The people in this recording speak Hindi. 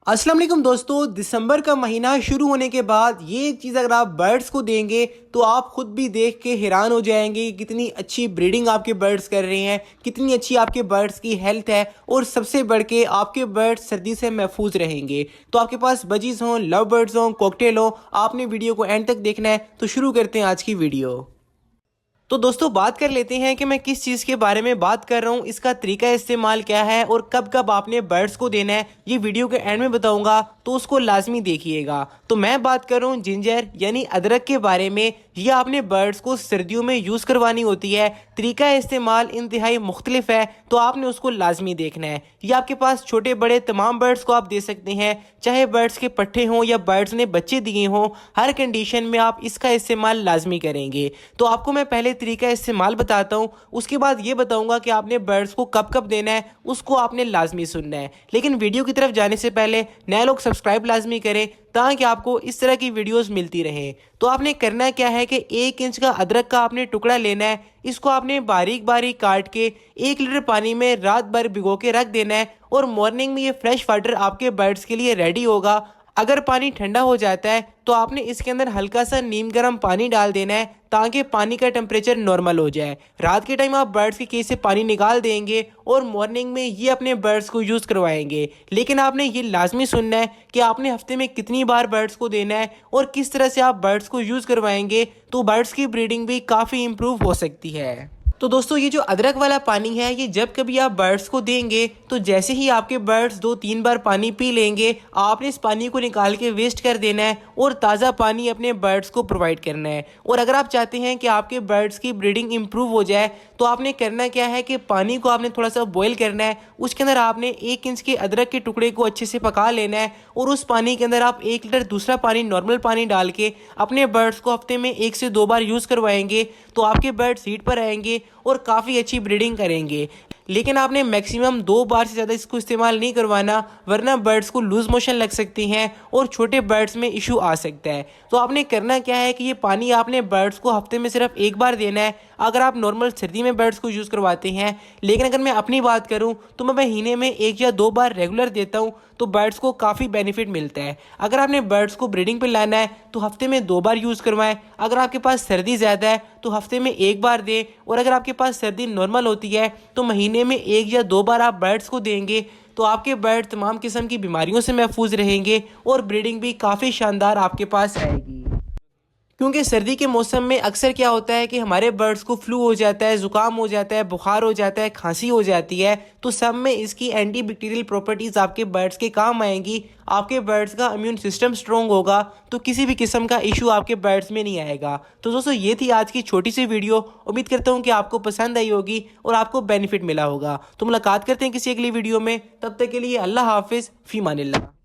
अस्सलाम वालेकुम दोस्तों, दिसंबर का महीना शुरू होने के बाद ये एक चीज़ अगर आप बर्ड्स को देंगे तो आप खुद भी देख के हैरान हो जाएंगे कि कितनी अच्छी ब्रीडिंग आपके बर्ड्स कर रहे हैं, कितनी अच्छी आपके बर्ड्स की हेल्थ है और सबसे बढ़ के आपके बर्ड्स सर्दी से महफूज रहेंगे। तो आपके पास बजीज हों, लव बर्ड्स हों, कॉकटेल हो, आपने वीडियो को एंड तक देखना है। तो शुरू करते हैं आज की वीडियो। तो दोस्तों बात कर लेते हैं कि मैं किस चीज़ के बारे में बात कर रहा हूँ, इसका तरीका इस्तेमाल क्या है और कब कब आपने बर्ड्स को देना है, ये वीडियो के एंड में बताऊंगा, तो उसको लाजमी देखिएगा। तो मैं बात कर रहा हूँ जिंजर यानी अदरक के बारे में। ये आपने बर्ड्स को सर्दियों में यूज़ करवानी होती है। तरीका इस्तेमाल इंतहाई मुख्तलिफ है, तो आपने उसको लाजमी देखना है। ये आपके पास छोटे बड़े तमाम बर्ड्स को आप दे सकते हैं, चाहे बर्ड्स के पट्ठे हों या बर्ड्स ने बच्चे दिए हों, हर कंडीशन में आप इसका इस्तेमाल लाजमी करेंगे। तो आपको मैं पहले तरीका इस्तेमाल बताता हूँ, उसके बाद ये बताऊंगा कि आपने बर्ड्स को कब कब देना है, उसको आपने लाजमी सुनना है। लेकिन वीडियो की तरफ जाने से पहले नए लोग सब्सक्राइब लाजमी करें ताकि आपको इस तरह की वीडियोस मिलती रहें। तो आपने करना क्या है कि 1 इंच का अदरक का आपने टुकड़ा लेना है। इसको आपने बारीक बारीक काट के 1 लीटर पानी में रात भर भिगो के रख देना है और मॉर्निंग में ये फ्रेश वाटर आपके बर्ड्स के लिए रेडी होगा। अगर पानी ठंडा हो जाता है तो आपने इसके अंदर हल्का सा नीम गर्म पानी डाल देना है ताकि पानी का टेम्परेचर नॉर्मल हो जाए। रात के टाइम आप बर्ड्स के केज से पानी निकाल देंगे और मॉर्निंग में ये अपने बर्ड्स को यूज़ करवाएंगे। लेकिन आपने ये लाजमी सुनना है कि आपने हफ्ते में कितनी बार बर्ड्स को देना है और किस तरह से आप बर्ड्स को यूज़ करवाएंगे, तो बर्ड्स की ब्रीडिंग भी काफ़ी इम्प्रूव हो सकती है। तो दोस्तों ये जो अदरक वाला पानी है, ये जब कभी आप बर्ड्स को देंगे तो जैसे ही आपके बर्ड्स 2-3 बार पानी पी लेंगे, आपने इस पानी को निकाल के वेस्ट कर देना है और ताज़ा पानी अपने बर्ड्स को प्रोवाइड करना है। और अगर आप चाहते हैं कि आपके बर्ड्स की ब्रीडिंग इंप्रूव हो जाए तो आपने करना क्या है कि पानी को आपने थोड़ा सा बॉयल करना है। उसके अंदर आपने 1 इंच के अदरक के टुकड़े को अच्छे से पका लेना है और उस पानी के अंदर आप 1 लीटर दूसरा पानी, नॉर्मल पानी डाल के अपने बर्ड्स को हफ्ते में 1 से 2 बार यूज़ करवाएंगे, तो आपके बर्ड्स हीट पर आएंगे और काफ़ी अच्छी ब्रीडिंग करेंगे। लेकिन आपने मैक्सिमम 2 बार से ज़्यादा इसको इस्तेमाल नहीं करवाना, वरना बर्ड्स को लूज़ मोशन लग सकती हैं और छोटे बर्ड्स में इशू आ सकता है। तो आपने करना क्या है कि ये पानी आपने बर्ड्स को हफ्ते में सिर्फ 1 बार देना है अगर आप नॉर्मल सर्दी में बर्ड्स को यूज़ करवाते हैं। लेकिन अगर मैं अपनी बात करूं तो मैं महीने में 1 या 2 बार रेगुलर देता हूं, तो बर्ड्स को काफ़ी बेनिफिट मिलता है। अगर आपने बर्ड्स को ब्रीडिंग पे लाना है तो हफ्ते में 2 बार यूज़ करवाएं। अगर आपके पास सर्दी ज़्यादा है तो हफ्ते में 1 बार दें, और अगर आपके पास सर्दी नॉर्मल होती है तो महीने में 1 या 2 बार आप बर्ड्स को देंगे, तो आपके बर्ड तमाम किस्म की बीमारियों से महफूज रहेंगे और ब्रीडिंग भी काफ़ी शानदार आपके पास आएगी। क्योंकि सर्दी के मौसम में अक्सर क्या होता है कि हमारे बर्ड्स को फ्लू हो जाता है, ज़ुकाम हो जाता है, बुखार हो जाता है, खांसी हो जाती है। तो सब में इसकी एंटी बैक्टीरियल प्रॉपर्टीज़ आपके बर्ड्स के काम आएंगी। आपके बर्ड्स का इम्यून सिस्टम स्ट्रॉन्ग होगा तो किसी भी किस्म का इशू आपके बर्ड्स में नहीं आएगा। तो दोस्तों ये थी आज की छोटी सी वीडियो। उम्मीद करता हूँ कि आपको पसंद आई होगी और आपको बेनिफिट मिला होगा। तो मुलाकात करते हैं किसी अगली वीडियो में, तब तक के लिए अल्लाह हाफिज़, फ़ी मानिल्लाह।